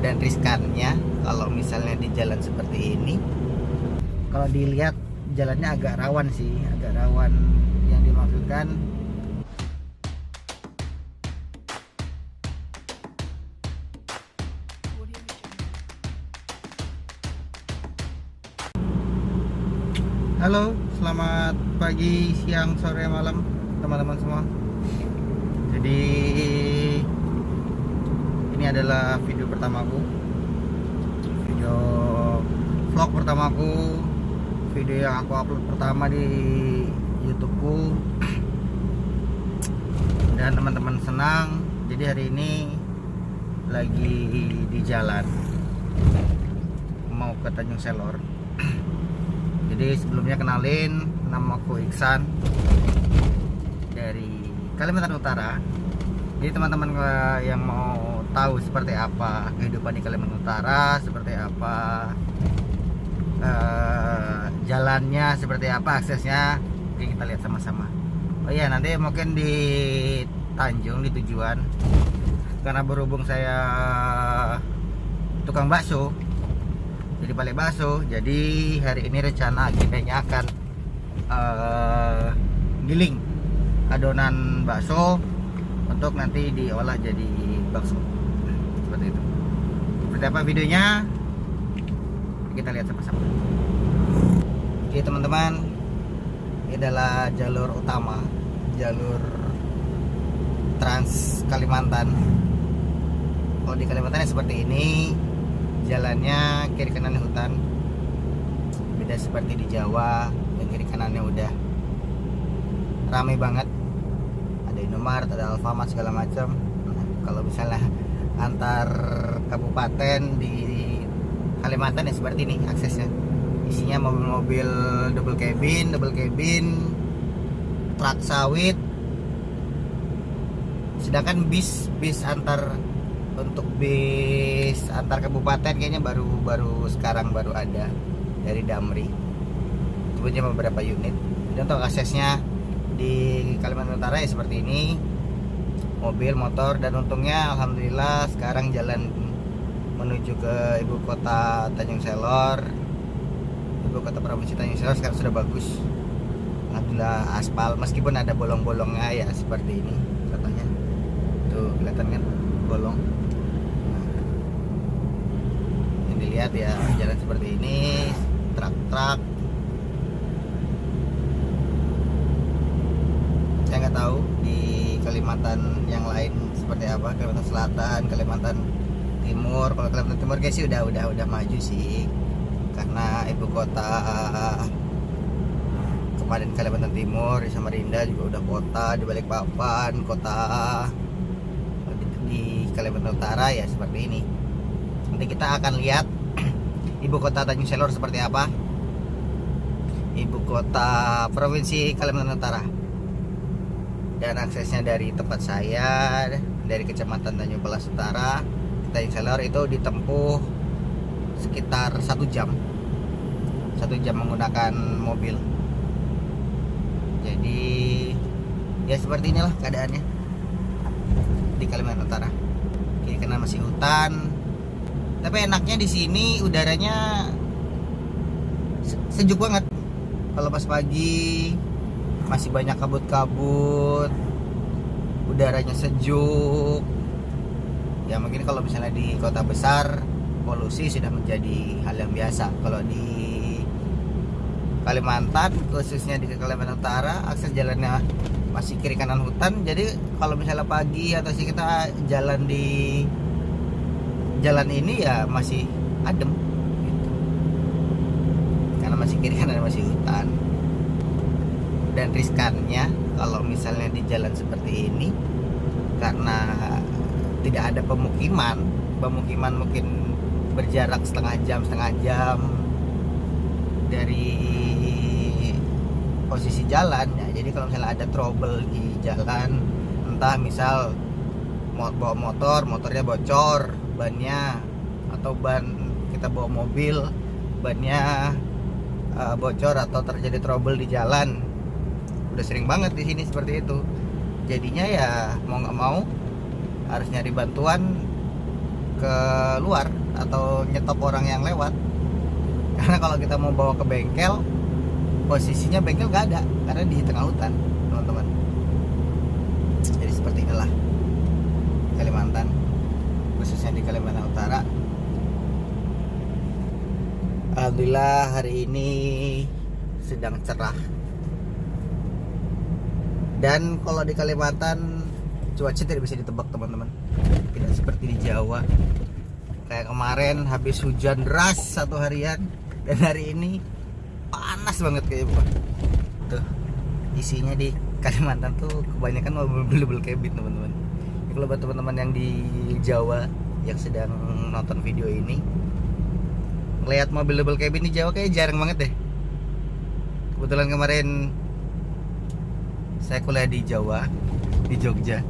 dan riskannya kalau misalnya di jalan seperti ini. Kalau dilihat jalannya agak rawan sih, agak rawan. Yang dimaksudkan halo, selamat pagi, siang, sore, malam teman-teman semua. Jadi ini adalah video pertamaku, video vlog pertamaku, video yang aku upload pertama di YouTubeku. Dan teman-teman senang. Jadi hari ini lagi di jalan mau ke Tanjung Selor. Jadi sebelumnya kenalin, namaku Iksan dari Kalimantan Utara. Jadi teman-teman yang mau tahu seperti apa kehidupan di Kalimantan Utara, seperti apa jalannya, seperti apa aksesnya, oke, kita lihat sama-sama. Oh iya, nanti mungkin di Tanjung, di tujuan, karena berhubung saya tukang bakso, jadi balik bakso. Jadi hari ini rencana agendanya akan giling adonan bakso untuk nanti diolah jadi bakso, seperti itu. Seperti apa videonya, kita lihat sama-sama. Oke teman-teman, ini adalah jalur utama, jalur Trans Kalimantan. Kalau di Kalimantan seperti ini, jalannya kiri kanannya hutan, beda seperti di Jawa yang kiri kanannya udah ramai banget, ada Indomaret, ada Alfamart, segala macam. Nah, kalau misalnya antar kabupaten di Kalimantan ya seperti ini aksesnya, isinya mobil-mobil double cabin, truk sawit. Sedangkan bis antar kabupaten kayaknya baru sekarang ada dari Damri. Itu cuma beberapa unit. Dan untuk aksesnya di Kalimantan Utara ya seperti ini, mobil, motor. Dan untungnya alhamdulillah sekarang jalan menuju ke ibu kota Tanjung Selor, ibu kota provinsi Tanjung Selor sekarang sudah bagus. Alhamdulillah aspal, meskipun ada bolong-bolongnya ya seperti ini contohnya. Tuh kelihatan kan bolong. Lihat ya, jalan seperti ini, truk. Saya nggak tahu di Kalimantan yang lain seperti apa, Kalimantan Selatan, Kalimantan Timur. Kalau Kalimantan Timur guys sih udah maju sih, karena ibu kota Kabupaten Kalimantan Timur di Samarinda juga udah kota, di Balikpapan kota. Di Kalimantan Utara ya seperti ini. Nanti kita akan lihat ibu kota Tanjung Selor seperti apa, ibu kota provinsi Kalimantan Utara. Dan aksesnya dari tempat saya, dari kecamatan Tanjung Pelas Utara ke Tanjung Selor itu ditempuh sekitar 1 jam menggunakan mobil. Jadi ya seperti inilah keadaannya di Kalimantan Utara. Kiri kanan masih hutan, tapi enaknya di sini udaranya sejuk banget. Kalau pas pagi masih banyak kabut-kabut, udaranya sejuk. Ya mungkin kalau misalnya di kota besar polusi sudah menjadi hal yang biasa. Kalau di Kalimantan, khususnya di Kalimantan Utara, akses jalannya masih kiri kanan hutan. Jadi kalau misalnya pagi atau sih kita jalan di jalan ini ya masih adem gitu. Karena masih kiri kanan masih hutan. Dan riskannya kalau misalnya di jalan seperti ini, karena tidak ada pemukiman mungkin berjarak setengah jam dari posisi jalan ya. Jadi kalau misalnya ada trouble di jalan, entah misal bawa motornya bocor bannya, atau ban kita bawa mobil bannya bocor atau terjadi trouble di jalan, udah sering banget di sini seperti itu. Jadinya ya mau nggak mau harus nyari bantuan ke luar atau nyetop orang yang lewat. Karena kalau kita mau bawa ke bengkel, posisinya bengkel gak ada karena di tengah hutan, teman-teman. Jadi seperti inilah Kalimantan, khususnya di Kalimantan Utara. Alhamdulillah hari ini sedang cerah. Dan kalau di Kalimantan cuaca tidak bisa ditebak, teman-teman. Tidak seperti di Jawa. Kayak kemarin habis hujan deras satu harian, dan hari ini panas banget kayak bukan. Tuh, isinya di Kalimantan tuh kebanyakan mobil double cabin, teman-teman. Kalau buat teman-teman yang di Jawa yang sedang nonton video ini, lihat mobil double cabin di Jawa kayak jarang banget deh. Kebetulan kemarin saya kuliah di Jawa, di Jogja.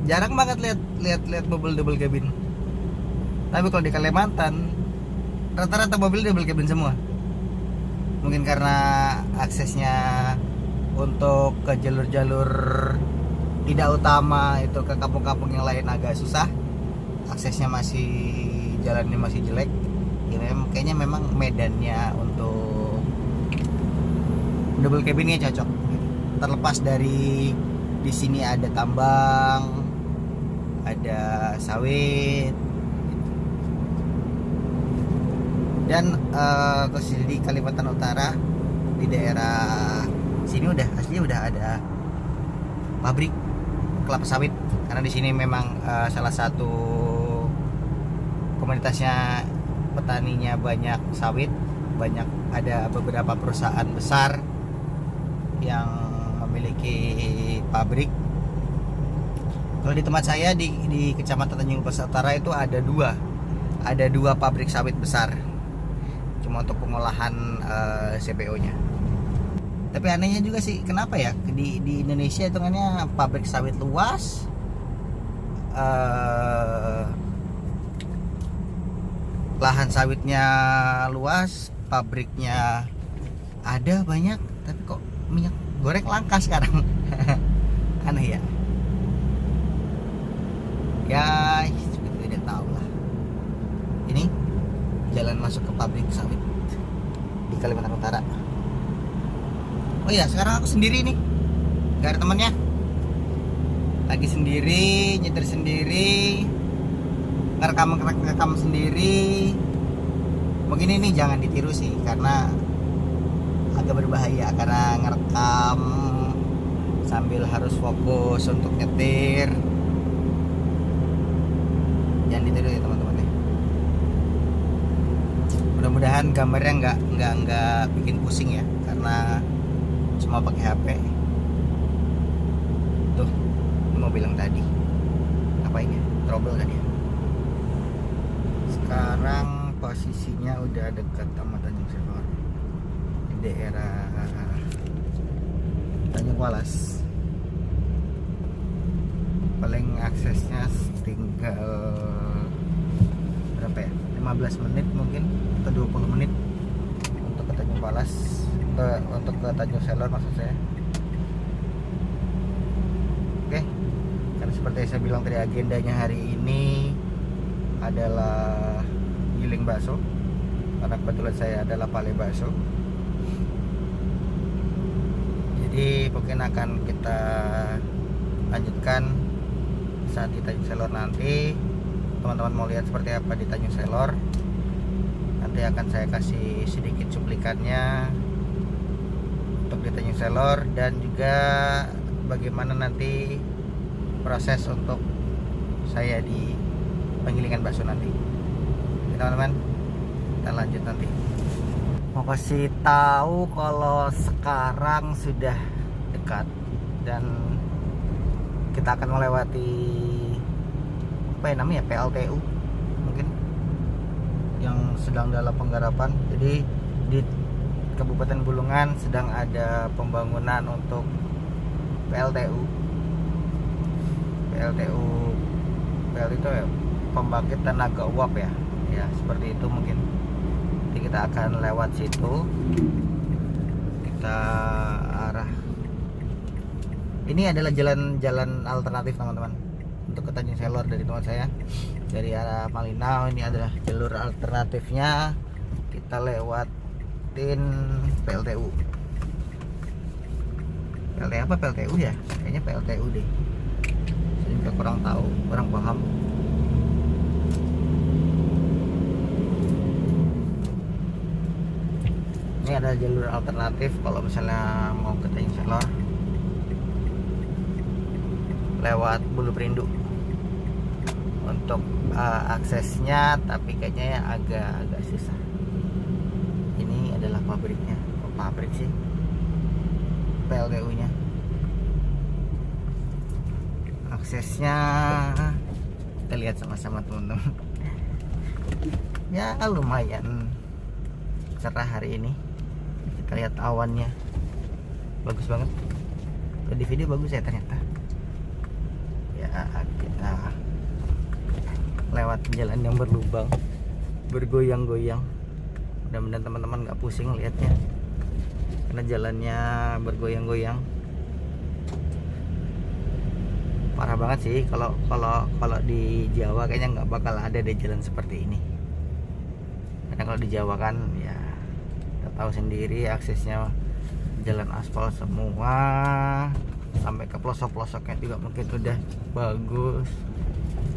Jarang banget lihat mobil double cabin. Tapi kalau di Kalimantan rata-rata mobil double cabin semua. Mungkin karena aksesnya untuk ke jalur-jalur tidak utama itu ke kampung-kampung yang lain agak susah. Aksesnya jalannya masih jelek. Kayaknya memang medannya untuk double cabinnya cocok. Terlepas dari di sini ada tambang, ada sawit, dan khusus di Kalimantan Utara di daerah sini aslinya udah ada pabrik kelapa sawit, karena di sini memang salah satu komunitasnya petaninya banyak sawit, ada beberapa perusahaan besar yang memiliki pabrik. Kalau di tempat saya di Kecamatan Tanjung Lesung Utara itu ada dua pabrik sawit besar, cuma untuk pengolahan CPO-nya. Tapi anehnya juga sih, kenapa ya di Indonesia hitungannya pabrik sawit luas, lahan sawitnya luas, pabriknya ada banyak, tapi kok minyak goreng langka sekarang. Aneh ya. Ya tidak tahu lah. Ini jalan masuk ke pabrik sawit di Kalimantan Utara. Oh iya, sekarang aku sendiri nih, gak ada temennya. Lagi sendiri, nyetir sendiri, ngerekam sendiri. Mungkin ini jangan ditiru sih, karena agak berbahaya, karena ngerekam sambil harus fokus untuk nyetir. Jangan ditiru ya teman-teman ya. Mudah-mudahan gambarnya nggak bikin pusing ya, karena cuma pakai HP. Tuh, ini mobil yang tadi apa ini? Trouble tadi ya. Sekarang posisinya udah dekat sama Tanjung Selor, di daerah Tanjung Walas. Paling aksesnya tinggal berapa ya? 15 menit mungkin atau 20 menit untuk ke Tanjung Walas, untuk ke Tanjung Selor maksud saya. Oke, kan seperti saya bilang tadi, agendanya hari ini adalah giling bakso, karena kebetulan saya adalah pale bakso. Jadi mungkin akan kita lanjutkan saat di Tanjung Selor nanti. Teman-teman mau lihat seperti apa di Tanjung Selor, nanti akan saya kasih sedikit cuplikannya untuk di Tanjung Selor, dan juga bagaimana nanti proses untuk saya di penggilingan bakso nanti. Oke, teman-teman, kita lanjut nanti. Mau kasih tahu kalau sekarang sudah dekat dan kita akan melewati apa ya namanya, PLTU mungkin, yang sedang dalam penggarapan. Jadi di Kabupaten Bulungan sedang ada pembangunan untuk PLTU itu ya, pembangkit tenaga uap ya seperti itu mungkin. Jadi kita akan lewat situ, kita arah. Ini adalah jalan alternatif teman-teman untuk ke Tanjung Selor dari tempat saya. dari arah Malinau. Ini adalah jalur alternatifnya, kita lewatin PLTU. PLTU apa PLTU ya? Kayaknya PLTU deh. Saya juga kurang tahu, kurang paham. Ini ada jalur alternatif kalau misalnya mau ke Tanjung Selor lewat Bulu Perindu untuk aksesnya, tapi kayaknya ya agak susah. Ini adalah pabriknya, pabrik sih, PLTU nya. Aksesnya kita lihat sama-sama teman-teman. Ya lumayan cerah hari ini. Kita lihat awannya bagus banget. Di video bagus ya ternyata. Ya kita lewat jalan yang berlubang, bergoyang-goyang. Mudah-mudahan teman-teman nggak pusing lihatnya, karena jalannya bergoyang-goyang. Parah banget sih, kalau di Jawa kayaknya nggak bakal ada deh jalan seperti ini. Karena kalau di Jawa kan ya kita tahu sendiri, aksesnya jalan aspal semua, sampai ke pelosok-pelosoknya juga mungkin udah bagus.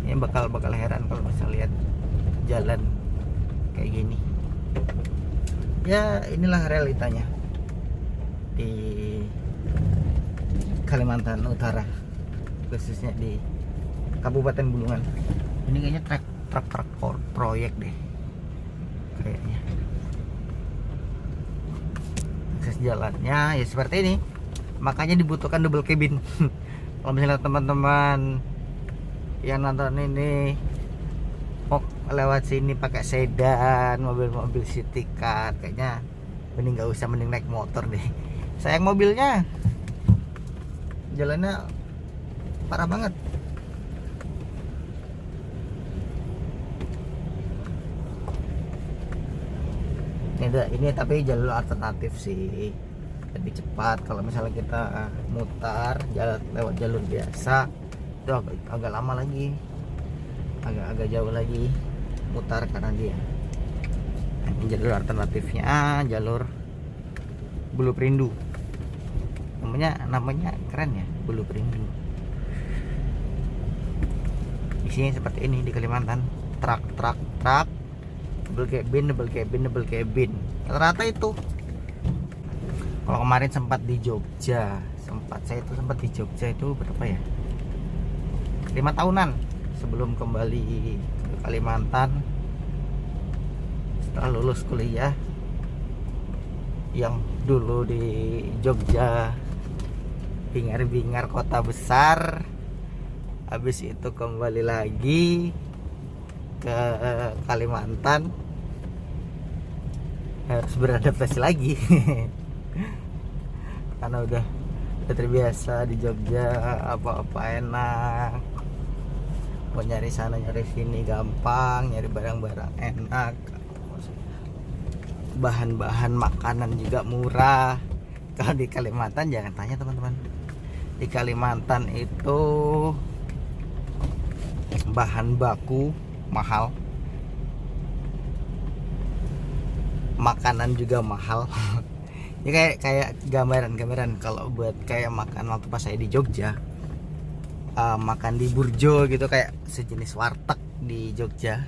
Ini bakal heran kalau bisa lihat jalan kayak gini. Ya inilah realitanya di Kalimantan Utara, khususnya di Kabupaten Bulungan. Ini kayaknya truk proyek deh kayaknya. Akses jalannya ya seperti ini, makanya dibutuhkan double cabin. Kalau misalnya teman-teman yang nonton ini mau lewat sini pakai sedan, mobil-mobil city car, kayaknya mending nggak usah, mending naik motor deh. Sayang mobilnya, jalannya parah banget. Ini tapi jalur alternatif sih, lebih cepat. Kalau misalnya kita mutar lewat jalur biasa itu agak lama lagi, agak jauh lagi mutar, karena dia jalur alternatifnya jalur Bulu Perindu. Namanya keren ya, Bulu Perindu. Di sini seperti ini di Kalimantan, truk double cabin rata-rata itu. Kalau kemarin sempat di Jogja, saya itu sempat di Jogja itu berapa ya, 5 tahunan sebelum kembali ke Kalimantan setelah lulus kuliah. Yang dulu di Jogja bingar-bingar kota besar, habis itu kembali lagi ke Kalimantan, harus beradaptasi lagi. Karena udah terbiasa di Jogja, apa-apa enak, mau nyari sana nyari sini gampang, nyari barang-barang enak, bahan-bahan makanan juga murah. Kalau di Kalimantan jangan tanya teman-teman, di Kalimantan itu bahan baku mahal, makanan juga mahal. Ini kayak gambaran kalau buat kayak makan waktu pas saya di Jogja, makan di Burjo gitu, kayak sejenis warteg di Jogja,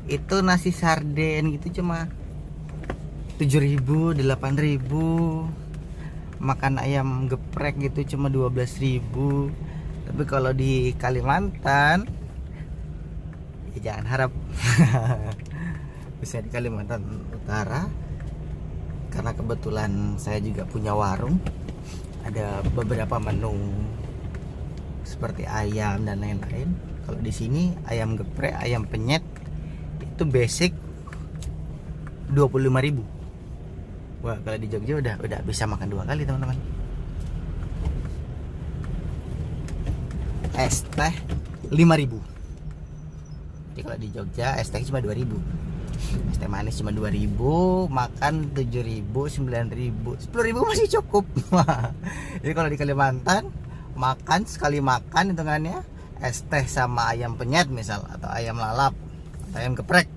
itu nasi sarden gitu cuma 7.000, 8.000. Makan ayam geprek gitu cuma 12.000. Tapi kalau di Kalimantan ya jangan harap. Bisa di Kalimantan Utara, karena kebetulan saya juga punya warung, ada beberapa menu seperti ayam dan lain-lain. Kalau di sini ayam geprek, ayam penyet itu basic 25.000. Wah, kalau di Jogja udah bisa makan 2 kali teman-teman. Es teh 5.000. Jadi kalau di Jogja es teh cuma 2.000. Es teh manis cuma 2.000, makan 7.000, 9.000, 10.000 masih cukup. Jadi kalau di Kalimantan makan sekali makan hitungannya es teh sama ayam penyet misal, atau ayam lalap atau ayam geprek,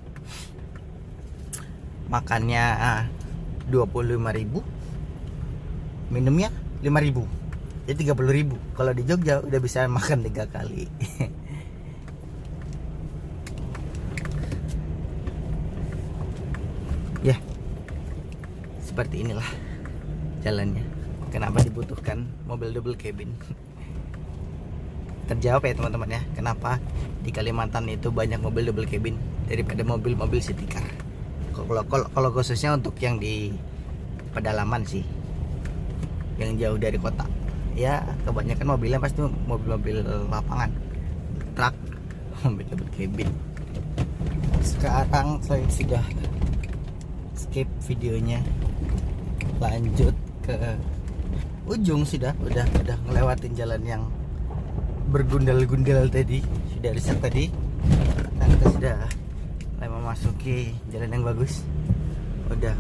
makannya 25.000, minumnya 5.000, jadi 30.000. Kalau di Jogja udah bisa makan 3 kali. Ya, seperti inilah jalannya. Kenapa dibutuhkan mobil double cabin? Terjawab ya teman-teman ya, kenapa di Kalimantan itu banyak mobil double cabin daripada mobil-mobil city car. Kalau khususnya untuk yang di pedalaman sih, yang jauh dari kota, ya kebanyakan mobilnya pasti mobil-mobil lapangan, truk, mobil double cabin. Sekarang saya sudah skip videonya, lanjut ke ujung. Udah ngelewatin jalan yang bergundal-gundal tadi, sudah riset tadi. Nah, kita sudah mulai memasuki jalan yang bagus. Udah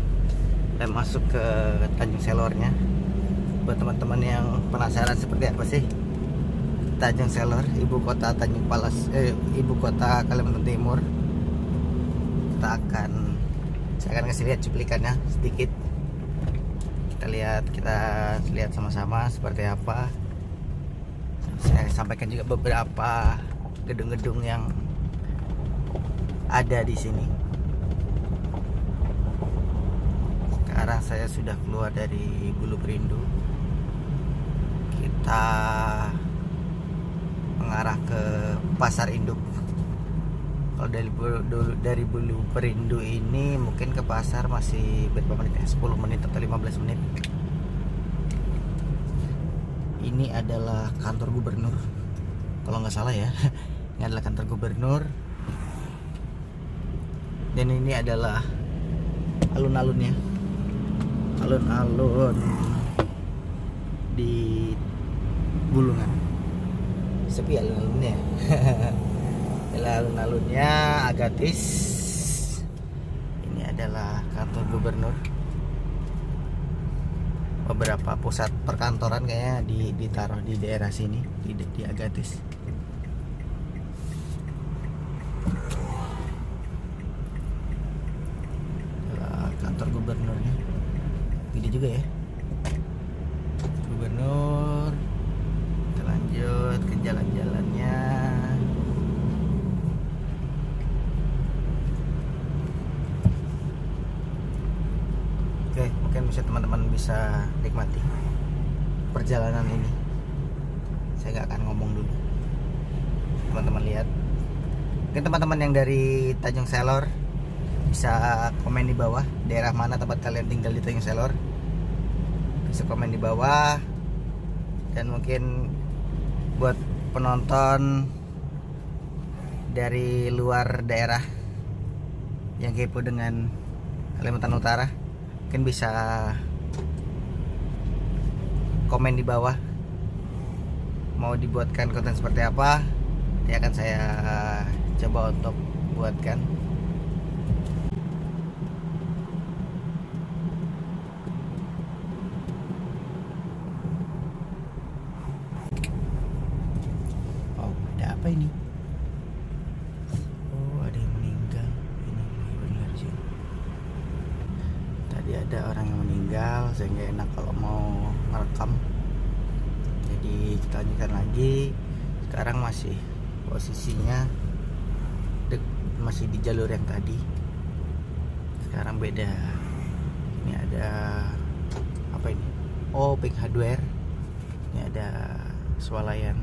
mulai masuk ke Tanjung Selornya. Buat teman-teman yang penasaran seperti apa sih Tanjung Selor, ibu kota ibu kota Kalimantan Timur, saya akan kasih lihat cuplikannya sedikit. Kita lihat sama-sama seperti apa. Saya sampaikan juga beberapa gedung-gedung yang ada di sini. Sekarang saya sudah keluar dari Bulu Perindu. Kita mengarah ke Pasar Induk. Kalau dari Bulu Perindu ini mungkin ke pasar masih berapa menit ya? 10 menit atau 15 menit. Ini adalah kantor gubernur, kalau nggak salah ya. Ini adalah kantor gubernur, dan ini adalah alun-alunnya, alun-alun di Bulungan. Sepi alun-alunnya. Alun-alunnya Agatis. Ini adalah kantor gubernur. Beberapa pusat perkantoran kayaknya ditaruh di daerah sini, di Agatis. Kantor gubernurnya gede juga ya, gubernur. Kita lanjut ke jalan-jalannya. Oke, mungkin teman-teman bisa nikmati perjalanan ini. Saya nggak akan ngomong dulu, teman-teman lihat. Mungkin teman-teman yang dari Tanjung Selor bisa komen di bawah daerah mana tempat kalian tinggal di Tanjung Selor. Bisa komen di bawah. Dan mungkin buat penonton dari luar daerah yang kepo dengan Kalimantan Utara, mungkin bisa komen di bawah mau dibuatkan konten seperti apa. Nanti akan saya coba untuk buatkan. Oh, ada apa ini? Oh, ada yang meninggal. Ini benar sih. Tadi ada orang yang meninggal, saya nggak enak kalau mau merekam. Jadi kita lanjutkan lagi. Sekarang masih posisinya masih di jalur yang tadi. Sekarang beda. Ini ada apa ini? Oh, Pink Hardware. Ini ada swalayan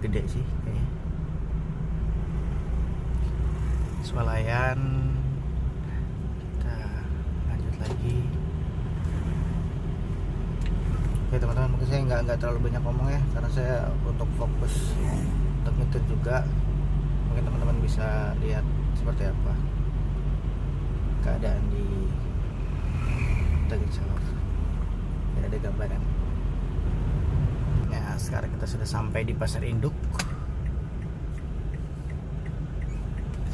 gede sih kayaknya. Swalayan. Kita lanjut lagi. Oke teman-teman, mungkin saya nggak terlalu banyak ngomong ya, karena saya untuk fokus untuk nyetir juga. Mungkin teman-teman bisa lihat seperti apa keadaan di Tanjung Selor. Ya, ada gambaran. Nah, sekarang kita sudah sampai di Pasar Induk.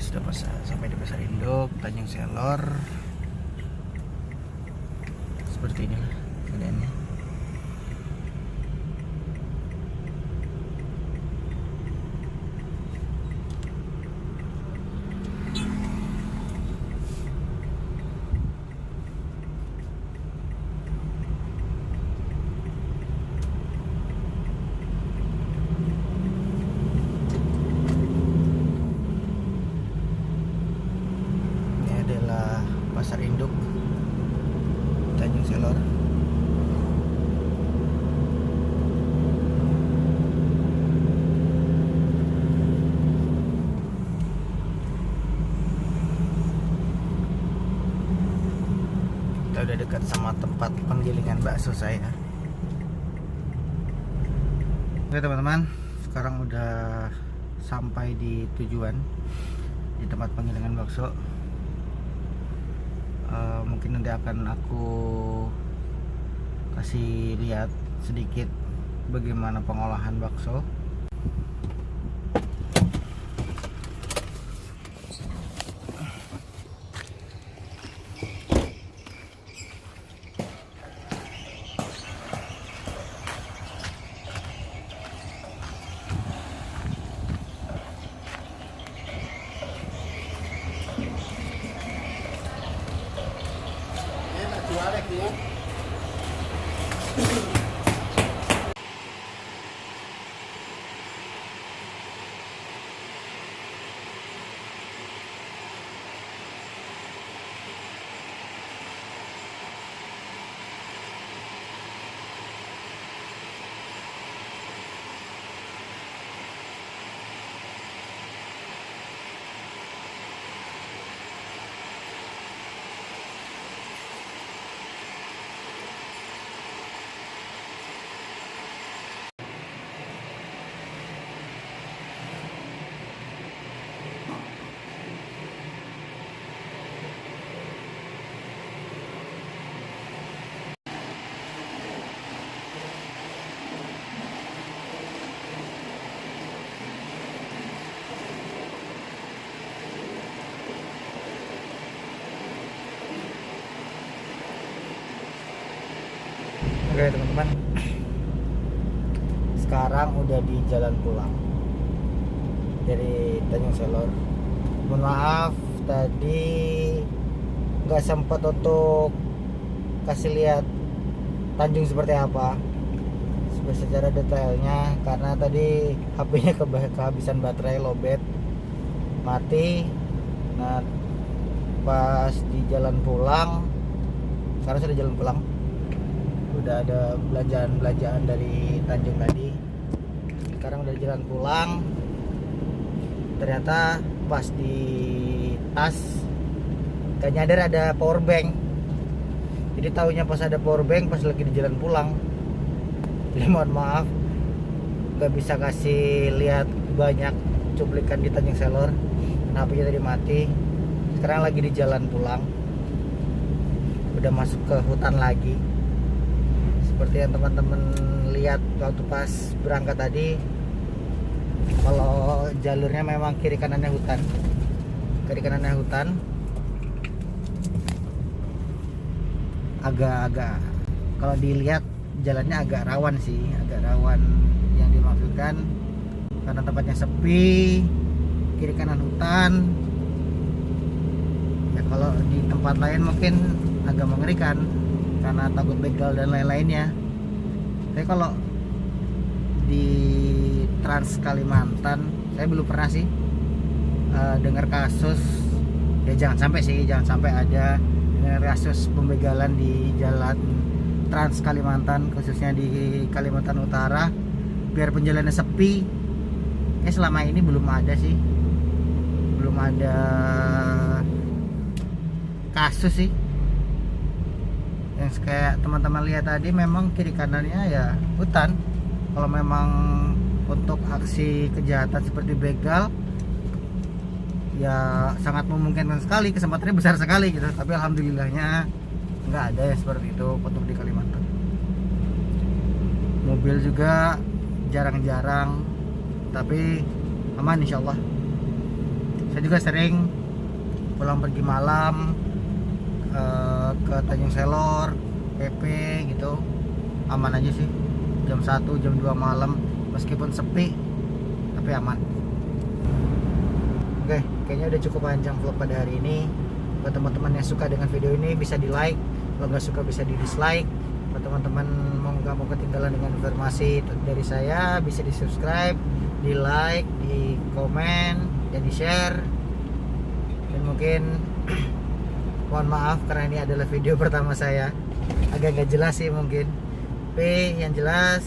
Sudah sampai di Pasar Induk Tanjung Selor. Seperti inilah keadaannya. Tanjung Selor. Kita udah dekat sama tempat penggilingan bakso saya. Oke teman-teman, sekarang udah sampai di tujuan, di tempat penggilingan bakso. Mungkin nanti akan aku kasih lihat sedikit bagaimana pengolahan bakso. Oke teman-teman, sekarang udah di jalan pulang dari Tanjung Selor. Mohon maaf tadi nggak sempat untuk kasih lihat Tanjung seperti apa secara detailnya, karena tadi HP-nya kehabisan baterai, lowbat, mati. Nah pas di jalan pulang, sekarang sudah jalan pulang, udah ada belanjaan dari Tanjung tadi. Sekarang udah jalan pulang. Ternyata pas di tas gak nyadar ada power bank. Jadi taunya pas ada power bank pas lagi di jalan pulang. Jadi mohon maaf gak bisa kasih lihat banyak cuplikan di Tanjung Selor. HP-nya tadi mati. Sekarang lagi di jalan pulang, udah masuk ke hutan lagi. Seperti yang teman-teman lihat waktu pas berangkat tadi, kalau jalurnya memang kiri kanannya hutan, agak kalau dilihat jalannya agak rawan sih, yang dimaksudkan karena tempatnya sepi, kiri kanan hutan. Ya kalau di tempat lain mungkin agak mengerikan karena takut begal dan lain-lainnya. Tapi kalau di Trans Kalimantan saya belum pernah sih dengar kasus, ya jangan sampai ada dengar kasus pembegalan di jalan Trans Kalimantan, khususnya di Kalimantan Utara. Biar penjalannya sepi, selama ini belum ada kasus sih. Yang kayak teman-teman lihat tadi, memang kiri kanannya ya hutan. Kalau memang untuk aksi kejahatan seperti begal ya sangat memungkinkan sekali, kesempatannya besar sekali gitu. Tapi alhamdulillahnya nggak ada ya seperti itu untuk di Kalimantan. Mobil juga jarang-jarang, tapi aman insya Allah. Saya juga sering pulang pergi malam ke Tanjung Selor, PP gitu, aman aja sih. Jam 1, jam 2 malam meskipun sepi tapi aman. Oke, kayaknya udah cukup panjang vlog pada hari ini. Buat teman-teman yang suka dengan video ini bisa di like, kalau nggak suka bisa di dislike. Buat teman-teman nggak mau ketinggalan dengan informasi dari saya, bisa di subscribe, di like, di komen, dan di share. Dan mungkin mohon maaf karena ini adalah video pertama saya. agak nggak jelas sih mungkin. Tapi yang jelas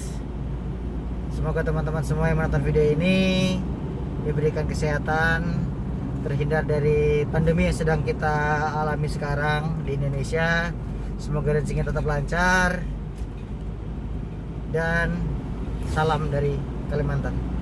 semoga teman-teman semua yang menonton video ini diberikan kesehatan, terhindar dari pandemi yang sedang kita alami sekarang di Indonesia. Semoga rezekinya tetap lancar, dan salam dari Kalimantan.